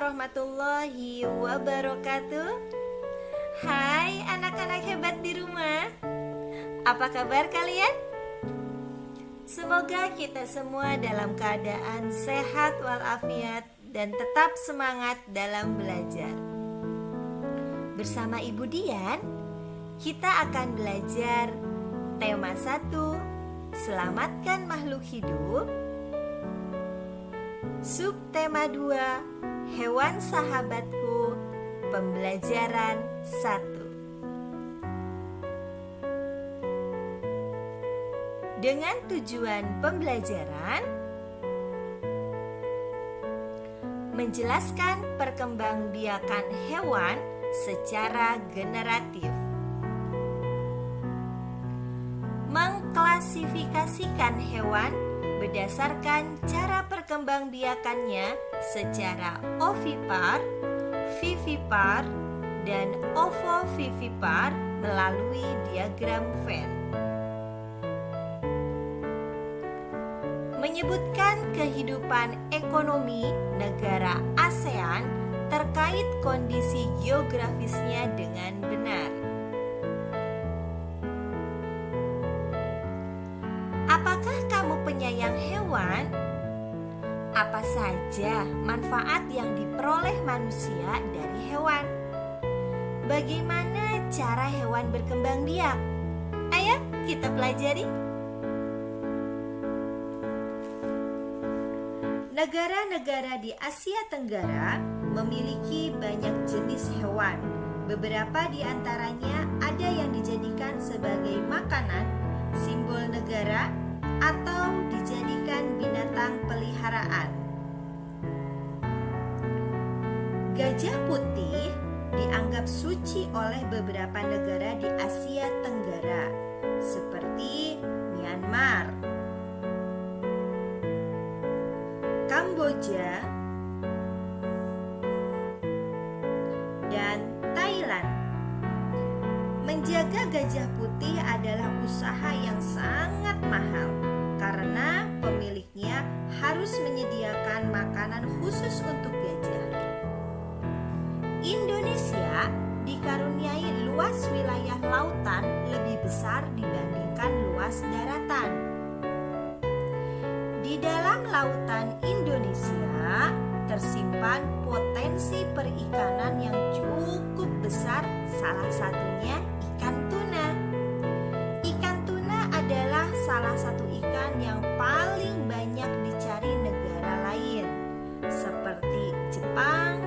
warahmatullahi wabarakatuh. Hai anak-anak hebat di rumah. Apa kabar kalian? Semoga kita semua dalam keadaan sehat walafiat dan tetap semangat dalam belajar. Bersama Ibu Dian, kita akan belajar tema 1, selamatkan makhluk hidup. Subtema 2, hewan sahabatku, pembelajaran 1. Dengan tujuan pembelajaran menjelaskan perkembangbiakan hewan secara generatif, mengklasifikasikan hewan berdasarkan cara perkembangbiakannya secara ovipar, vivipar, dan ovovivipar melalui diagram Venn. Menyebutkan kehidupan ekonomi negara ASEAN terkait kondisi geografisnya dengan benar. Apakah kamu penyayang hewan? Apa saja manfaat yang diperoleh manusia dari hewan? Bagaimana cara hewan berkembang biak? Ayo kita pelajari. Negara-negara di Asia Tenggara memiliki banyak jenis hewan. Beberapa di antaranya ada yang dijadikan sebagai makanan, simbol negara, atau dijadikan binatang peliharaan. Gajah putih dianggap suci oleh beberapa negara di Asia Tenggara, seperti Myanmar, Kamboja, dan Thailand. Menjaga gajah putih adalah usaha yang sangat mahal karena pemiliknya harus menyediakan makanan khusus untuk gajah. Indonesia dikaruniai luas wilayah lautan lebih besar dibandingkan luas daratan. Di dalam lautan Indonesia tersimpan potensi perikanan yang cukup besar, salah satunya ikan tuna. Ikan tuna adalah salah satu ikan yang paling banyak dicari negara lain, seperti Jepang,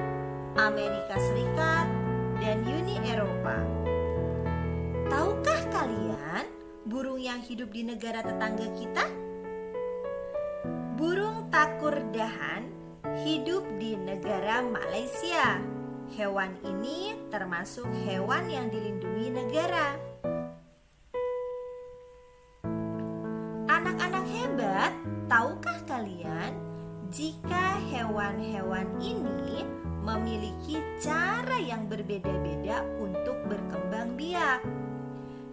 Amerika Serikat, dan Uni Eropa. Tahukah kalian burung yang hidup di negara tetangga kita? Burung takur dahan hidup di negara Malaysia. Hewan ini termasuk hewan yang dilindungi negara. Anak-anak hebat, tahukah kalian jika hewan-hewan ini memiliki cara yang berbeda-beda untuk berkembang biak?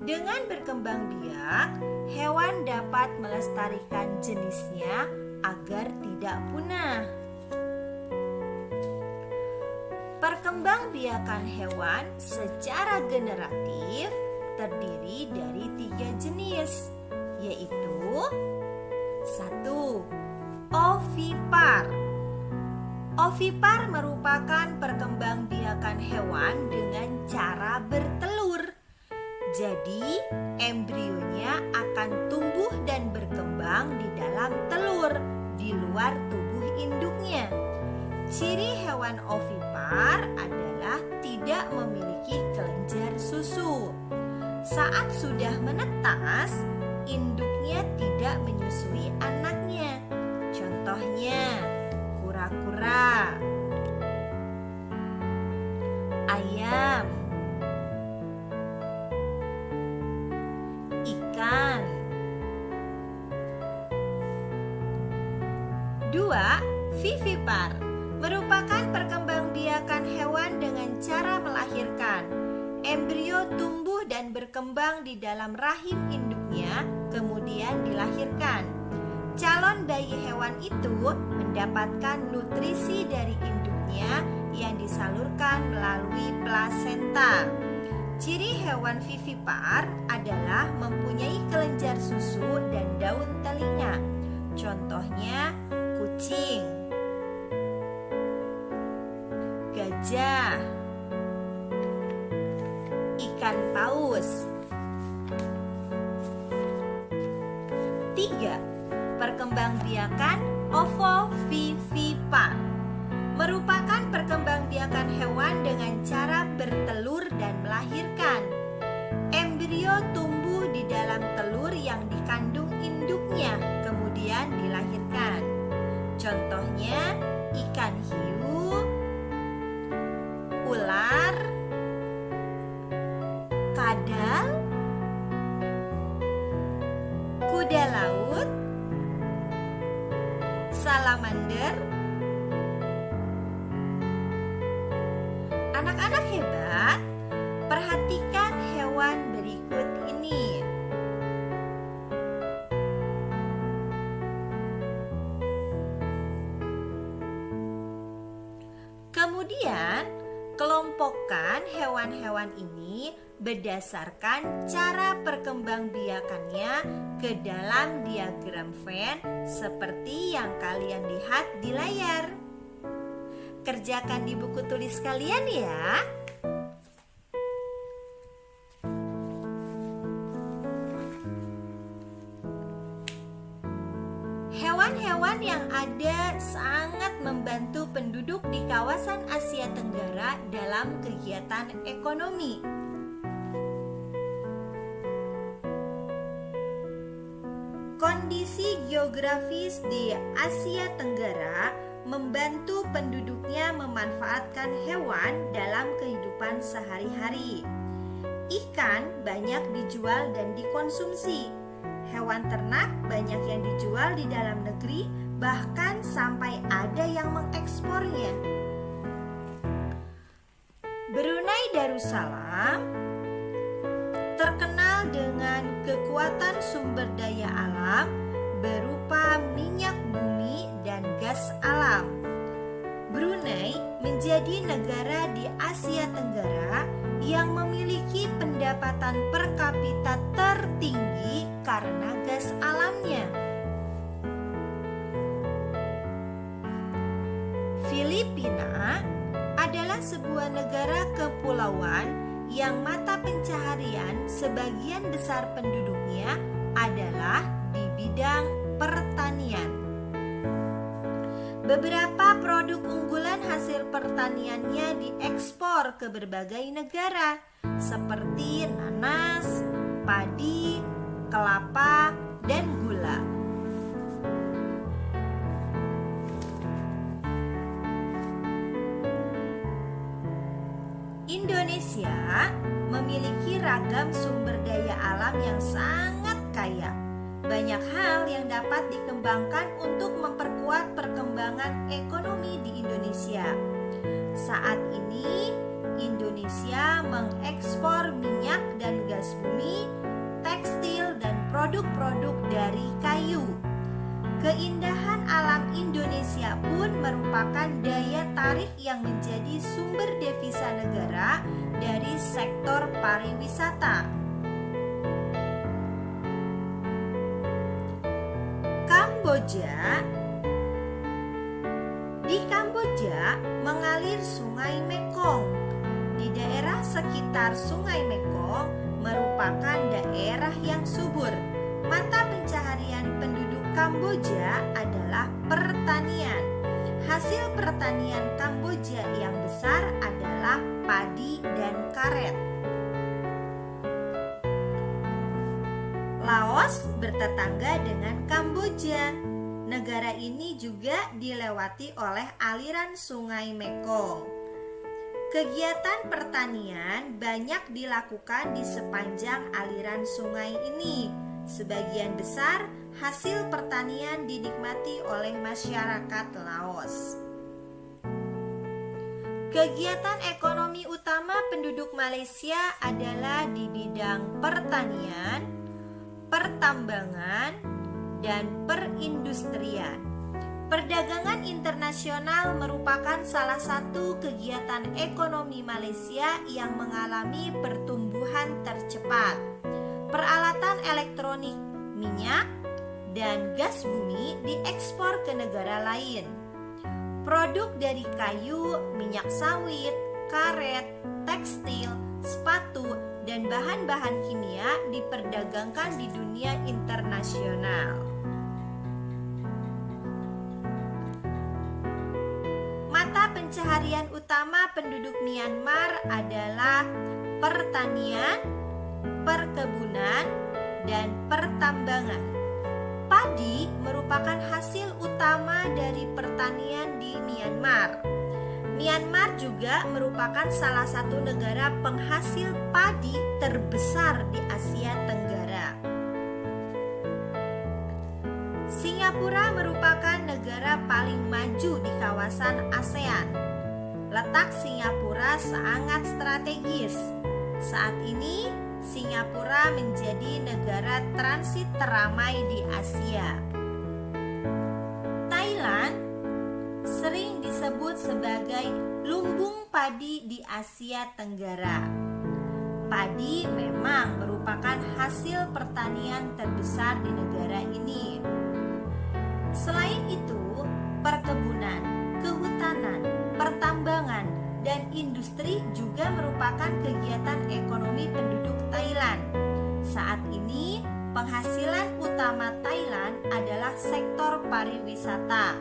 Dengan berkembang biak, hewan dapat melestarikan jenisnya agar tidak punah. Perkembangbiakan hewan secara generatif terdiri dari 3 jenis, yaitu 1. Ovipar. Ovipar merupakan perkembangbiakan hewan dengan cara bertelur. Jadi, embrionya akan tumbuh dan berkembang di dalam telur di luar tubuh induknya. Ciri hewan ovipar adalah tidak memiliki kelenjar susu. Saat sudah menetas, induknya tidak menyusui anaknya. Contohnya, kura-kura, ayam, ikan. 2. Vivipar merupakan perkembangbiakan hewan dengan cara melahirkan. Embrio tumbuh dan berkembang di dalam rahim induknya, kemudian dilahirkan. Calon bayi hewan itu mendapatkan nutrisi dari induknya susunya yang disalurkan melalui plasenta. Ciri hewan vivipar adalah mempunyai kelenjar susu dan daun telinga. Contohnya kucing, gajah, ikan paus. 3. Perkembangbiakan ovovivipar merupakan perkembangbiakan hewan dengan cara bertelur dan melahirkan. Embrio tumbuh di dalam telur yang dikandung induknya, kemudian dilahirkan. Contohnya ikan hiu, ular, kadal, kuda laut, salamander. Anak-anak hebat, perhatikan hewan berikut ini. Kemudian, kelompokkan hewan-hewan ini berdasarkan cara perkembangbiakannya ke dalam diagram Venn seperti yang kalian lihat di layar. Kerjakan di buku tulis kalian ya. Hewan-hewan yang ada sangat membantu penduduk di kawasan Asia Tenggara dalam kegiatan ekonomi. Kondisi geografis di Asia Tenggara membantu penduduknya memanfaatkan hewan dalam kehidupan sehari-hari. Ikan banyak dijual dan dikonsumsi. Hewan ternak banyak yang dijual di dalam negeri, bahkan sampai ada yang mengekspornya. Brunei Darussalam terkenal dengan kekuatan sumber daya alam berupa minyak bumi dan gas alam. Brunei menjadi negara di Asia Tenggara yang memiliki pendapatan per kapita tertinggi karena gas alamnya. Filipina adalah sebuah negara kepulauan yang mata pencaharian sebagian besar penduduknya adalah di bidang pertanian. Beberapa produk unggulan hasil pertaniannya diekspor ke berbagai negara seperti nanas, padi, kelapa, dan gula. Indonesia memiliki ragam sumber daya alam yang sangat kaya. Banyak hal yang dapat dikembangkan untuk memperkuat perkembangan ekonomi di Indonesia. Saat ini, Indonesia mengekspor minyak dan gas bumi, tekstil, dan produk-produk dari kayu. Keindahan alam Indonesia pun merupakan daya tarik yang menjadi sumber devisa negara dari sektor pariwisata. Di Kamboja mengalir Sungai Mekong. Di daerah sekitar Sungai Mekong merupakan daerah yang subur. Mata pencaharian penduduk Kamboja adalah pertanian. Hasil pertanian Kamboja yang besar adalah padi dan karet. Laos bertetangga dengan Kamboja. Negara ini juga dilewati oleh aliran Sungai Mekong. Kegiatan pertanian banyak dilakukan di sepanjang aliran sungai ini. Sebagian besar hasil pertanian dinikmati oleh masyarakat Laos. Kegiatan ekonomi utama penduduk Malaysia adalah di bidang pertanian, pertambangan, dan perindustrian. Perdagangan internasional merupakan salah satu kegiatan ekonomi Malaysia yang mengalami pertumbuhan tercepat. Peralatan elektronik, minyak, dan gas bumi diekspor ke negara lain. Produk dari kayu, minyak sawit, karet, tekstil, sepatu, dan bahan-bahan kimia diperdagangkan di dunia internasional. Mata pencaharian utama penduduk Myanmar adalah pertanian, perkebunan, dan pertambangan. Padi merupakan hasil utama dari pertanian di Myanmar. Myanmar juga merupakan salah satu negara penghasil padi terbesar di Asia Tenggara. Singapura merupakan negara paling maju di kawasan ASEAN. Letak Singapura sangat strategis. Saat ini, Singapura menjadi negara transit teramai di Asia. Thailand sering disebut sebagai lumbung padi di Asia Tenggara. Padi memang merupakan hasil pertanian terbesar di negara ini. Selain itu, perkebunan, kehutanan, pertambangan, dan industri juga merupakan kegiatan ekonomi penduduk Thailand. Saat ini, penghasilan utama Thailand adalah sektor pariwisata.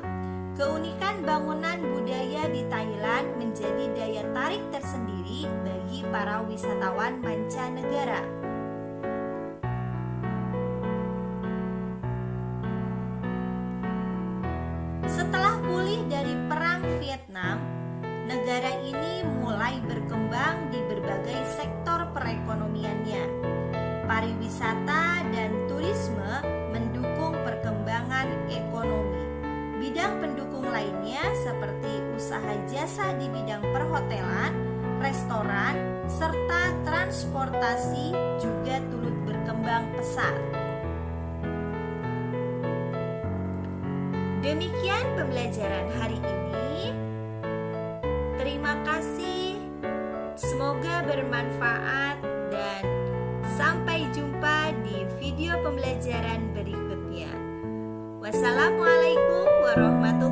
Keunikan bangunan budaya di Thailand menjadi daya tarik tersendiri bagi para wisatawan mancanegara. Setelah pulih dari Perang Vietnam, negara ini mulai berkembang di berbagai sektor perekonomiannya. Pariwisata dan turisme mendukung perkembangan ekonomi. Bidang pendukung lainnya seperti usaha jasa di bidang perhotelan, restoran, serta transportasi juga turut berkembang pesat. Demikian pembelajaran hari ini. Terima kasih. Semoga bermanfaat dan sampai jumpa di video pembelajaran berikutnya. Wassalamualaikum warahmatullahi wabarakatuh.